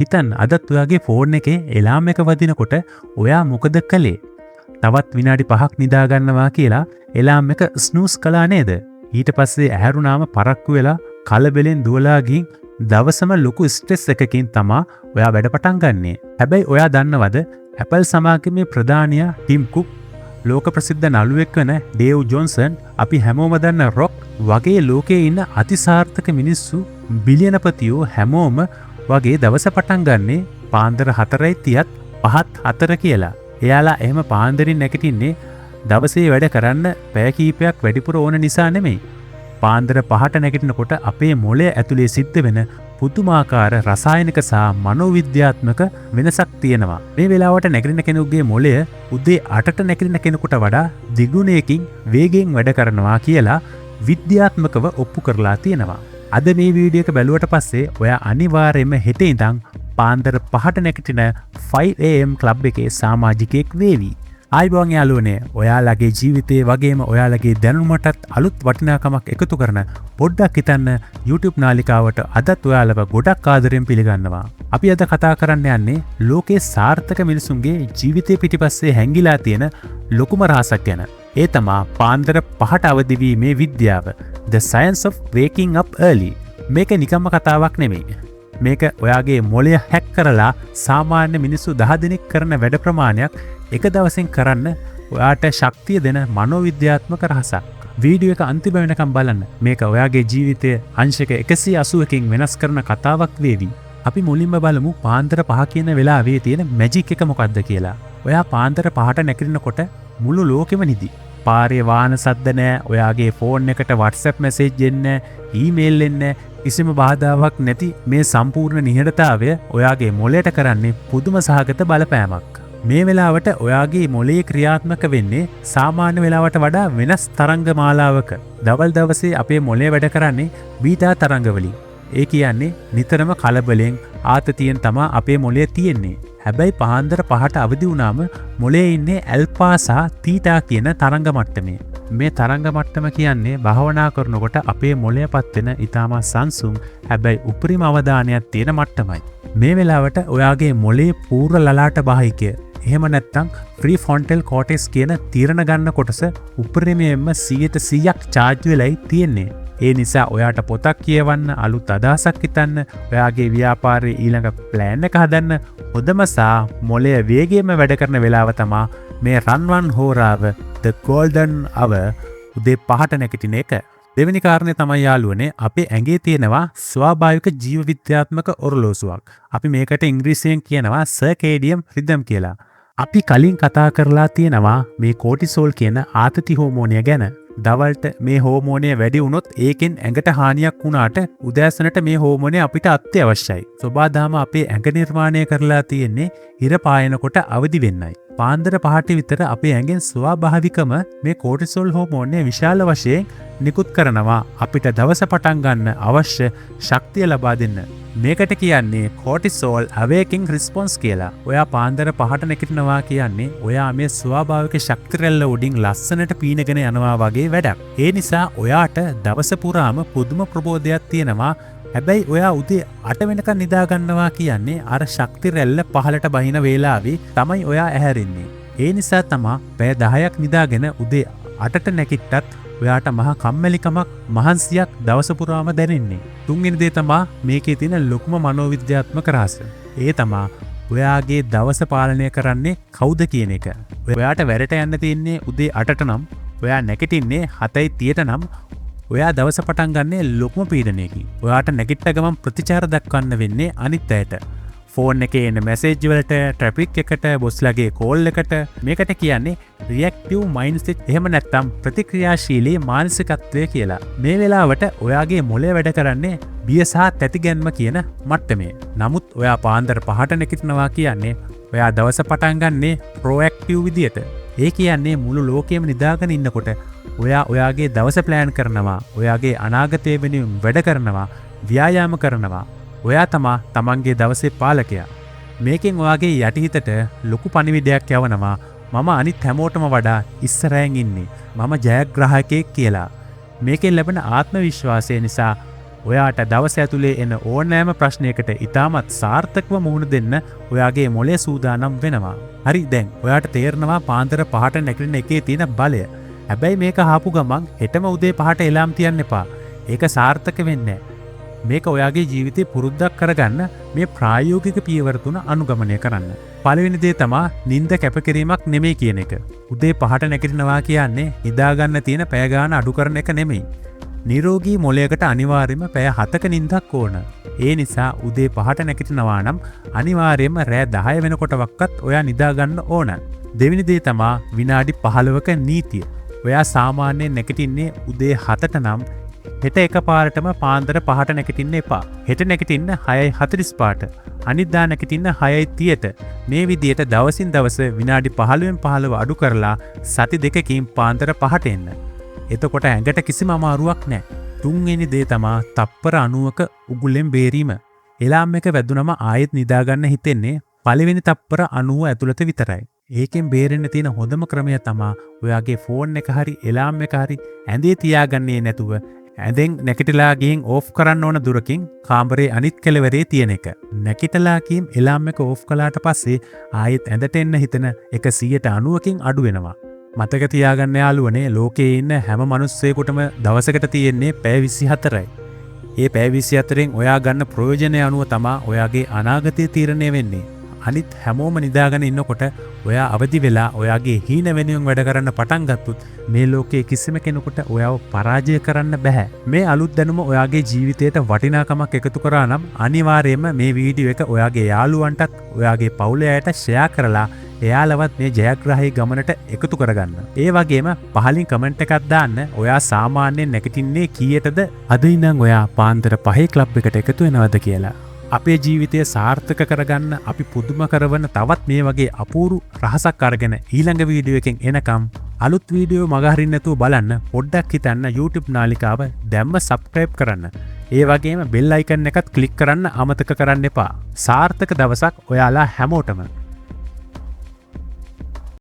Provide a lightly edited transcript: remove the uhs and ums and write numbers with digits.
හිතන්න අදත් ඔයාගේ ෆෝන් එකේ එලාම් එක වදිනකොට ඔයා මොකද කළේ? තවත් විනාඩි 5ක් නිදා ගන්නවා කියලා එලාම් එක ස්නූස් කළා නේද? ඊට පස්සේ ඇහැරුණාම පරක්කු වෙලා කලබලෙන් දුවලා ගින් දවසම ලොකු ස්ට්‍රෙස් එකකින් තමා ඔයා වැඩ පටන් ගන්නෙ. හැබැයි ඔයා දන්නවද Apple සමාගමේ ප්‍රධානියා ටිම් කුක්, ලෝක ප්‍රසිද්ධ නළුවෙක් වන ඩේව් ජොන්සන්, අපි හැමෝම දන්න රොක් වගේ ලෝකයේ ඉන්න අතිසාර්ථක මිනිස්සු බිලියනපතියෝ හැමෝම වගේ දවස පටන් ගන්නේ පාන්දර 4:30ත් 5:04 කියලා. එයාලා එහෙම පාන්දරින් නැගිටින්නේ දවසේ වැඩ කරන්න පැය කීපයක් වැඩිපුර ඕන නිසා නෙමෙයි. පාන්දර 5ට නැගිටිනකොට අපේ මොළය ඇතුලේ සිද්ධ වෙන පුදුමාකාර රසායනික සහ මනෝවිද්‍යාත්මක වෙනසක් තියෙනවා. මේ වෙලාවට නැගිටින කෙනෙකුගේ මොළය උදේ 8ට නැගිටින කෙනෙකුට වඩා දෙගුණයකින් වේගයෙන් වැඩ කරනවා කියලා විද්‍යාත්මකව ඔප්පු කරලා තියෙනවා. අද මේ වීඩියෝ එක බැලුවට පස්සේ ඔයා අනිවාර්යයෙන්ම හෙට ඉඳන් පාන්දර 5ට නැගිටින 5am ක්ලබ් එකේ සමාජිකයෙක් වේවි. ආයිබෝන් යාළුවනේ, ඔයාලගේ ජීවිතේ වගේම ඔයාලගේ දැනුමටත් අලුත් වටිනාකමක් එකතු කරන පොඩ්ඩක් හිතන්න YouTube නාලිකාවට අදත් ඔයාලව ගොඩක් ආදරෙන් පිළිගන්නවා. අපි අද කතා කරන්න යන්නේ ලෝකේ සාර්ථක මිනිසුන්ගේ ජීවිතේ පිටිපස්සේ හැංගිලා තියෙන ලොකුම රහසක් ගැන. ඒ තමා පාන්දර 5ට අවදි වීමේ විද්‍යාව. The Science of Waking Up Early. මේක නිකම්ම කතාවක් නෙමෙයි. මේක ඔයාගේ මොළය හැක් කරලා සාමාන්‍ය මිනිස්සු 10 දෙනෙක් කරන වැඩ ප්‍රමාණයක් එක දවසින් කරන්න ඔයාට ශක්තිය දෙන මනෝවිද්‍යාත්මක රහසක්. වීඩියෝ එක අන්තිම වෙනකම් බලන්න. මේක ඔයාගේ ජීවිතය අංශක 180කින් වෙනස් කරන කතාවක් වේවි. අපි මුලින්ම බලමු පාන්දර 5 කියන වෙලාවේ තියෙන මැජික් එක මොකක්ද කියලා. ඔයා පාන්දර 5ට නැගිටිනකොට මුළු ලෝකෙම නිදි. පාරේ වාහන සද්ද නැහැ, ඔයාගේ ෆෝන් එකට WhatsApp message එන්නේ නැහැ, ඊමේල් එන්නේ නැහැ. කිසිම බාධාවක් නැති මේ සම්පූර්ණ නිහඬතාවය ඔයාගේ මොළයට කරන්නේ පුදුම සහගත බලපෑමක්. මේ වෙලාවට ඔයාගේ මොළයේ ක්‍රියාත්මක වෙන්නේ සාමාන්‍ය වෙලාවට වඩා වෙනස් තරංග මාලාවක. දවල් දවසේ අපේ මොළය වැඩ කරන්නේ බීටා තරංගවලින්. ඒ කියන්නේ නිතරම කලබලෙන් ආතතියෙන් තමා අපේ මොළය තියෙන්නේ. හැබැයි පාන්දර 5ට අවදි වුණාම මොළයේ ඉන්නේ ඇල්ෆා සහ තීටා කියන තරංග මට්ටමේ. මේ තරංග මට්ටම කියන්නේ භාවනා කරනකොට අපේ මොළයපත් වෙන ඊටම සංසුන් හැබැයි උපරිම අවධානයක් තියෙන මට්ටමයි. මේ වෙලාවට ඔයාගේ මොළයේ පූර්ව ලලාට බාහිකය, එහෙම නැත්නම් ප්‍රීෆොන්ටල් කෝටෙක්ස් කියන තීරණ ගන්න කොටස උපරිමයෙන්ම 100%ක් charge වෙලයි තියෙන්නේ. ඒ නිසා ඔයාට පොතක් කියවන්න, අලුත් අදහසක් හිතන්න, ඔයාගේ ව්‍යාපාරයේ ඊළඟ ප්ලෑන් එක හදන්න හොඳම සහ මොළය වේගයෙන්ම වැඩ කරන වෙලාව තමා මේ රන්වන් හෝරාව, the golden hour, උදේ 5ට නැගිටින එක. දෙවෙනි කාරණේ තමයි යාළුවනේ, අපේ ඇඟේ තියෙනවා ස්වාභාවික ජීව විද්‍යාත්මක ඔරලෝසුවක්. අපි මේකට ඉංග්‍රීසියෙන් කියනවා circadian rhythm කියලා. අපි කලින් කතා කරලා තියෙනවා මේ කෝටිසෝල් කියන ආතති හෝමෝනය ගැන. දවල්ට මේ හෝමෝනය වැඩි වුණොත් ඒකෙන් ඇඟට හානියක් වුණාට උදෑසනට මේ හෝමෝනය අපිට අත්‍යවශ්‍යයි. සබාදාම අපේ ඇඟ නිර්මාණය කරලා තියෙන්නේ ඉර පායනකොට අවදි වෙන්නයි. පාන්දර 5ට විතර අපේ ඇඟෙන් ස්වාභාවිකම මේ කෝටිසෝල් හෝමෝනය විශාල වශයෙන් නිකුත් කරනවා අපිට දවස පටන් ගන්න අවශ්‍ය ශක්තිය ලබා දෙන්න. මේකට කියන්නේ කෝටිසෝල් අවේකින් රිස්පොන්ස් කියලා. ඔයා පාන්දර 5ට නැගිටිනවා කියන්නේ ඔයා මේ ස්වාභාවික ශක්ති රැල්ල උඩින් ලස්සනට පීනගෙන යනවා වගේ වැඩක්. ඒ නිසා ඔයාට දවස පුරාම පුදුම ප්‍රබෝධයක් තියෙනවා. හැබැයි ඔයා උදේ 8 වෙනකන් නිදා ගන්නවා කියන්නේ අර ශක්ති රැල්ල පහළට බහින වේලාවේ තමයි ඔයා ඇහැරෙන්නේ. ඒ නිසා තමයි පැය 10ක් නිදාගෙන උදේ 8ට නැගිට්ටත් ඔයාට මහා කම්මැලිකමක්, මහන්සියක් දවස පුරාම දැනෙන්නේ. තුන්වෙනි දේ තමයි මේකේ තියෙන ලොකුම මනෝවිද්‍යාත්මක රහස. ඒ තමයි ඔයාගේ දවස පාලනය කරන්නේ කවුද කියන එක. ඔයාට වැඩට යන්න තියෙන්නේ උදේ 8ට නම්, ඔයා නැගිටින්නේ 7:30ට නම් ඔයා දවස පටන් ගන්නේ ලොකුම පීඩනයකින්. ඔයාට නැගිට්ට ගමන් ප්‍රතිචාර දක්වන්න වෙන්නේ අනිත් අයට. ෆෝන් එකේ එන මැසේජ් වලට, ට්‍රැෆික් එකට, බොස්ලාගේ කෝල් එකට. මේකට කියන්නේ රියැක්ටිව් මයින්ඩ්සෙට්, එහෙම නැත්නම් ප්‍රතික්‍රියාශීලී මානසිකත්වය කියලා. මේ වෙලාවට ඔයාගේ මොළය වැඩ කරන්නේ බිය සහ තැතිගැන්ම කියන මට්ටමේ. නමුත් ඔයා පාන්දර 5ට නැගිටිනවා කියන්නේ ඔයා දවස පටන් ගන්නේ ප්‍රොඇක්ටිව් විදියට. ඒ කියන්නේ මුළු ලෝකෙම නිදාගෙන ඉන්නකොට ඔයා ඔයාගේ දවස ප්ලෑන් කරනවා, ඔයාගේ අනාගතය වෙනුවෙන් වැඩ කරනවා, ව්‍යායාම කරනවා. ඔයා තමා තමන්ගේ දවසේ පාලකයා. මේකෙන් ඔයාගේ යටිහිතට ලොකු පණිවිඩයක් යවනවා. මම අනිත් හැමෝටම වඩා ඉස්සරහින් ඉන්නේ. මම ජයග්‍රාහකයෙක් කියලා. මේකෙන් ලැබෙන ආත්ම විශ්වාසය නිසා ඔයාට දවස ඇතුලේ එන ඕනෑම ප්‍රශ්නයකට ඉතාමත් සාර්ථකව මුහුණ දෙන්න ඔයාගේ මොලේ සූදානම් වෙනවා. හරි දැන් ඔයාට තේරෙනවා පාන්දර 5ට නැගිටින එකේ තියෙන බලය. හැබැයි මේක ආපු ගමන් හෙටම උදේ 5ට එලාම් තියන්න එපා. ඒක සාර්ථක වෙන්නේ නැහැ. මේක ඔයාගේ ජීවිතේ පුරුද්දක් කරගන්න මේ ප්‍රායෝගික පියවර තුන අනුගමනය කරන්න. පළවෙනි දේ තමා නිින්ද කැපකිරීමක් නෙමෙයි කියන එක. උදේ 5ට නැගිටිනවා කියන්නේ නිදාගන්න තියෙන පැය ගාන අඩු කරන එක නෙමෙයි. නිරෝගී මොළයකට අනිවාර්යයෙන්ම පැය 7ක නිින්දක් ඕන. ඒ නිසා උදේ 5ට නැගිටිනවා නම් අනිවාර්යයෙන්ම රෑ 10 වෙනකොටවත් ඔයා නිදාගන්න ඕන. දෙවෙනි දේ තමා විනාඩි 15ක නීතිය. ඔයා සාමාන්‍යයෙන් නැගිටින්නේ උදේ 7ට නම් හෙට එක පාරටම පාන්දර 5ට නැගිටින්න එපා. හෙට නැගිටින්න 6:45ට. අනිද්දා නැගිටින්න 6:30ට. මේ විදිහට දවසින් දවස විනාඩි 15න් 15 අඩු කරලා සති දෙකකින් පාන්දර 5ට එන්න. එතකොට ඇඟට කිසිම අමාරුවක් නැහැ. තුන්වෙනි දේ තමා තප්පර 90ක උගුලෙන් බේරීම. එලාම් එක වැදුනම ආයෙත් නිදාගන්න හිතෙන්නේ පළවෙනි තප්පර 90 ඇතුළත විතරයි. ඒකෙන් බේරෙන්න තියෙන හොඳම ක්‍රමය තමා ඔයාගේ ෆෝන් එක හරි එලාම් එක හරි ඇඳේ තියාගන්නේ නැතුව ඇඳෙන් නැගිටලා ගිහින් ඕෆ් කරන්න ඕන දුරකින් කාමරේ අනිත් කෙළවරේ තියෙන එක. නැගිටලා ගිහින් එලාම් එක ඕෆ් කළාට පස්සේ ආයෙත් ඇඳට එන්න හිතන එක 90%කින් අඩු වෙනවා. මතක තියාගන්න යාළුවනේ ලෝකේ ඉන්න හැම මිනිස්සෙකුටම දවසකට තියෙන්නේ පැය 24යි. ඒ පැය 24න් ඔයා ගන්න ප්‍රයෝජනය අනුව තමා ඔයාගේ අනාගතය තීරණය වෙන්නේ. අනිත් හැමෝම නිදාගෙන ඉන්නකොට ඔයා අවදි වෙලා ඔයාගේ හීන වෙනුවෙන් වැඩ කරන්න පටන් ගත්තොත් මේ ලෝකයේ කිසිම කෙනෙකුට ඔයාව පරාජය කරන්න බෑ. මේ අලුත් දැනුම ඔයාගේ ජීවිතයට වටිනාකමක් එකතු කරා නම් අනිවාර්යයෙන්ම මේ වීඩියෝ එක ඔයාගේ යාළුවන්ටත් ඔයාගේ පවුලේ අයට ෂෙයා කරලා එයාලවත් මේ ජයග්‍රාහී ගමනට එකතු කරගන්න. ඒ වගේම පහලින් කමෙන්ට් එකක් දාන්න ඔයා සාමාන්‍යයෙන් නැගිටින්නේ කීයටද? අද ඉඳන් ඔයා පාන්දර 5 ක්ලබ් එකට එකතු වෙනවද කියලා. අපේ ජීවිතය සාර්ථක කරගන්න අපි පුදුම කරවන තවත් මේ වගේ අපූරු රහසක් අරගෙන ඊළඟ වීඩියෝ එකෙන් එනකම් අලුත් වීඩියෝ මගහරින්න නැතුව බලන්න පොඩ්ඩක් හිතන්න YouTube නාලිකාව දැම්ම subscribe කරන්න. ඒ වගේම bell icon එකත් click කරන්න අමතක කරන්න එපා. සාර්ථක දවසක් ඔයාලා හැමෝටම.